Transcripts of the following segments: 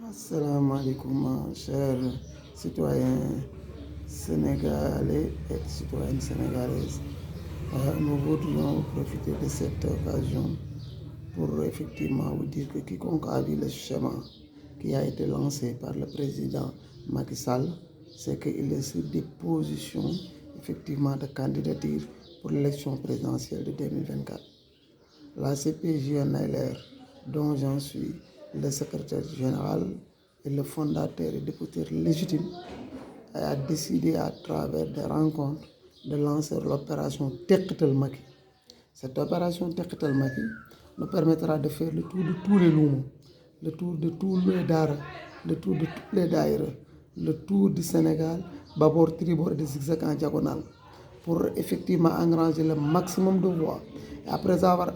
Asalaamaaleykum, chers citoyens sénégalais et citoyennes sénégalaises. Nous voudrions profiter de cette occasion pour effectivement vous dire que quiconque a vu le schéma qui a été lancé par le président Macky Sall, c'est qu'il est sur des positions effectivement de candidature pour l'élection présidentielle de 2024. La CPJNLR, dont j'en suis le secrétaire général et le fondateur et député légitime, a décidé à travers des rencontres de lancer l'opération Tektal Macky. Cette opération Tektal Macky nous permettra de faire le tour de tous les luuma, le tour de tous les daara, le tour de toutes les daïra, le tour du Sénégal, bâbord, tribord et de zigzag en diagonale, pour effectivement engranger le maximum de voix. Et après avoir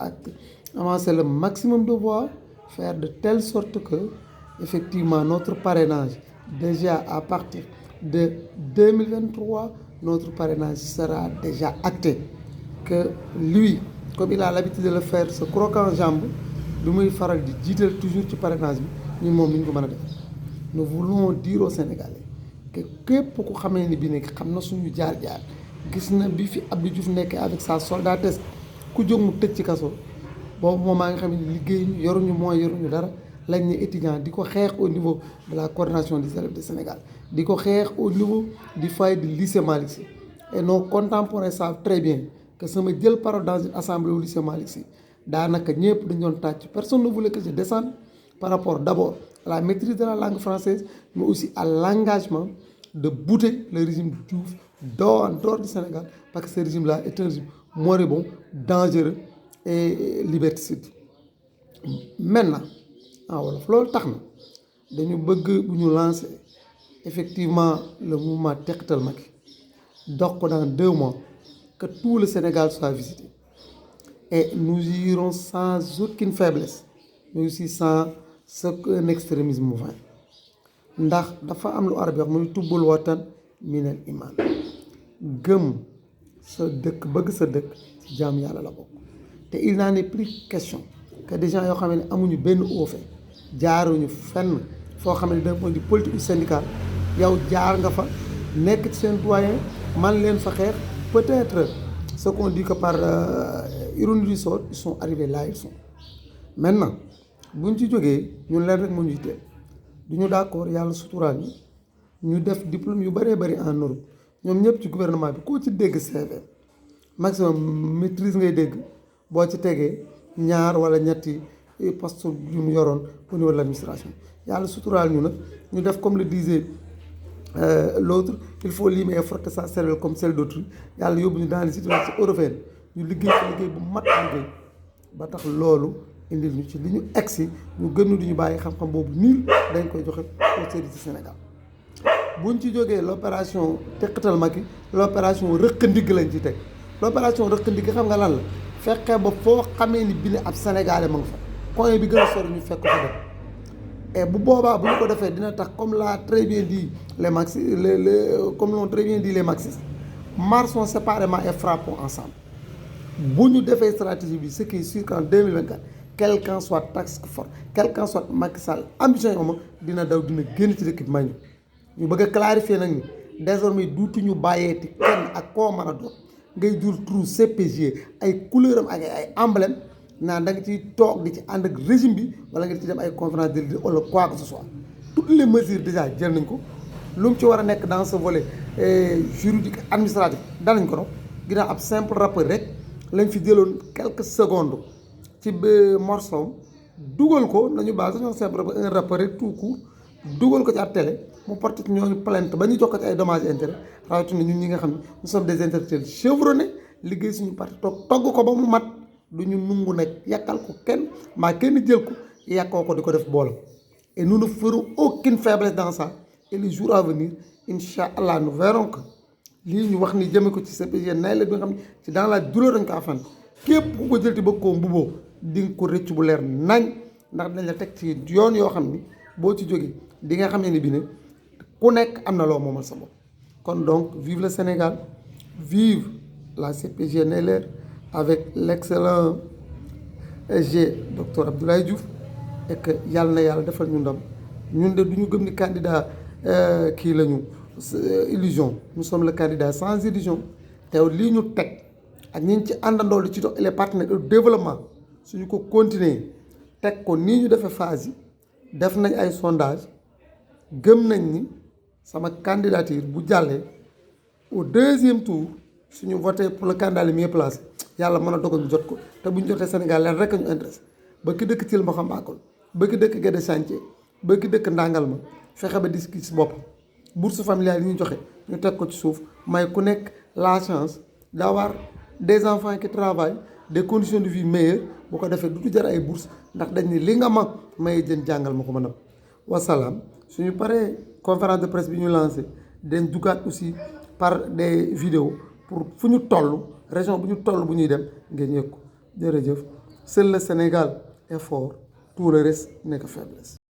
avancé le maximum de voix, faire de telle sorte que, effectivement, notre parrainage, déjà à partir de 2023, notre parrainage sera déjà acté. Que lui, comme il a l'habitude de le faire, se croquant en jambe, lu muy faral di jiital toujours ci parrainage bi ñun moom ni ñu ko mën a def. Nous voulons dire aux Sénégalais que képp ku xamee ni bi nekk xam na suñu jaar-jaar, gis na bi fi Abdou Diouf nekkee avec sa soldatesque ku jóg mu tëj ci kaso boobu moom maa nga xam ne liggéey ñu yoruñu mooy yoruñu dara lañ ne étudiant di ko xeex au niveau de la coordination des élèves du Sénégal, di ko xeex au niveau du foyer du lycée Malick Sy. Et nos contemporains savent très bien que sama jël parole dans une assemblée au lycée Malick Sy daanaka ñëpp dañ doon tàcc. Personne ne voulait que je descende par rapport d'abord à la maîtrise de la langue française, mais aussi à l'engagement de bouter le régime Diouf en dehors du Sénégal, parce que ce régime-là est un régime moribond, dangereux et liberticide. Maintenant en wolof loolu tax na dañu bëgg bu ñu lancer effectivement le mouvement Tektal Macky dox ko dans 2 mois, que tout le Sénégal soit visité, et nous irons sans aucune faiblesse, mais aussi sans aucun extrémisme vain. Ndax dafa am lu arab wax muy tubbul watan minal iman. Gëm sa dëkk, bëgg sa dëkk ci jaam yàlla la bokk. Te il n'en est plus question que des gens yoo xam ne amuñu benn oofe, jaaruñu fenn foo xam ne d'un point de vue politique ou syndical yow jaar nga fa nekk ci seen doyen man leen fa xeex. Peut-être ce qu'on dit que par ironie du sort ils sont arrivés là ils sont. Maintenant buñ ci jógee ñun leen rek moo ñu yitteel, du ñu d'accord yàlla suturaal ñu def diplôme yu bëree bëri en Europe. Ñoom ñëpp ci gouvernement bi koo ci dégg CV maximum maîtrise ngay dégg, boo ci tegee ñaar wala ñetti poste yu mu yoroon au niveau de l'administration. Yàlla suturaal ñu nag ñu def comme le disait l'autre, il faut limer et frotter sa cervelle comme celle d'autrui. Yàlla yóbbu ñu dans les situations européennes ñu liggéey ci liggéey bu mat liggéey ba tax loolu indil ñu ci li ñu egsi ñu gën di ñu bàyyi xam-xam boobu nii dañ koy joxe au service du Sénégal. Buñ ci jógee l'opération Tektal Macky, l'opération rëq ndigg lañ ci teg. L'opération rëq ndigg xam nga lan la, fexe ba foo xamee ni bi ne ab Sénégalais ma nga fa coin bi gën a sori ñu fekk ko fa def. Et bu boobaa bu ñu ko defee dina tax comme l'a très bien dit les comme l'ont très bien dit les marxistes, marchons séparément et frappons ensemble. Bu ñu defee stratégie bi ce qui est sûr qu'en 2024 quel qu'en soit task force, quel qu'en soit Macky Sall ambition yi dina daw dina génn ci dëkk bi may ñu bëgg a clarifier nag ni désormais duutuñu bàyyeeti kenn ak koo mën a doon ngay jur trou CPG ay couleur am ak ay emblème naan da nga ciy toog di ci ànd ak régime bi wala nga ci dem ay conférence de leaders wala quoi que ce soit. Toutes les mesures déjà jël nañ ko, lu mu ci war a nekk dans ce volet juridique administratif danañ ko dox. Ginnaaw ab simple rappel rek lañ fi jëloon quelques secondes ci morceau dugal ko, nañu baal sax ñoo simple un rappel rek tout court dugal ko ci ab télé mu porté ci ñooñu plainte ba ñu jox ko ci ay dommages et intérêts. Rawatina ñun ñi nga xam ne nous sommes des intellectuels chevronnés liggéey suñu parti toog togg ko ba mu mat. Du ñu nungu nag yàkkal ko kenn mbaa kenn jël ko yàkkoo ko di ko def boolam. Et nous ne ferons aucune faiblesse dans ça. Et les jours à venir incha allah nous verrons que lii ñu wax ni jëme ko ci CPG nay la bi nga xam ne ci dans la douleur dañ ko afan képp ku ko jël ti bëgg koo mbuboo di nga ko rëcc bu leer nañ, ndax dañ la teg ci yoon yoo xam ni boo ci jógee di nga xam ne bi ne ku nekk am na loo moomal sa bopp. Kon donc vive le Sénégal, vive la CPG NLR avec l'excellent SG Dr Abdoulaye Diouf, et que yàlla na yàlla defal ñu ndam ñun de du ñu gëm ni candidat kii la ñu illusion nous sommes le candidat sans illusion te lii ñu teg ak ñi ci àndandoo li ci dox les partenaires de développement suñu ko continuer teg ko nii ñu defee phase yi def nañ ay sondage gëm nañ ni sama candidature bu jàllee au deuxième tour suñu voté pour le candidat le mieux placé yàlla mën a dogal ñu jot ko te bu ñu jotee Sénégal leen rek ñu intéressé ba ki dëkk Thiel ma xam Mbakol ba ki dëkk Guédé Chantier ba ki dëkk Ndangal ma fexe ba di si boppam bourse familiale yi ñu joxe ñu teg ko ci suuf may ku nekk la chance d'avoir des enfants qui travaillent des conditions de vie meilleures bu ko defee du jar ay bourse ndax dañ ni li nga ma may jën jàngal ma ko mën a wasalaam suñu paree conférence de presse bi ñu lancé dañ dugaat aussi par des vidéos pour fu ñu toll région bu ñu toll bu ñuy dem ngeen yëg ko jërëjëf seul le Sénégal est fort tout le reste n'est que faiblesse.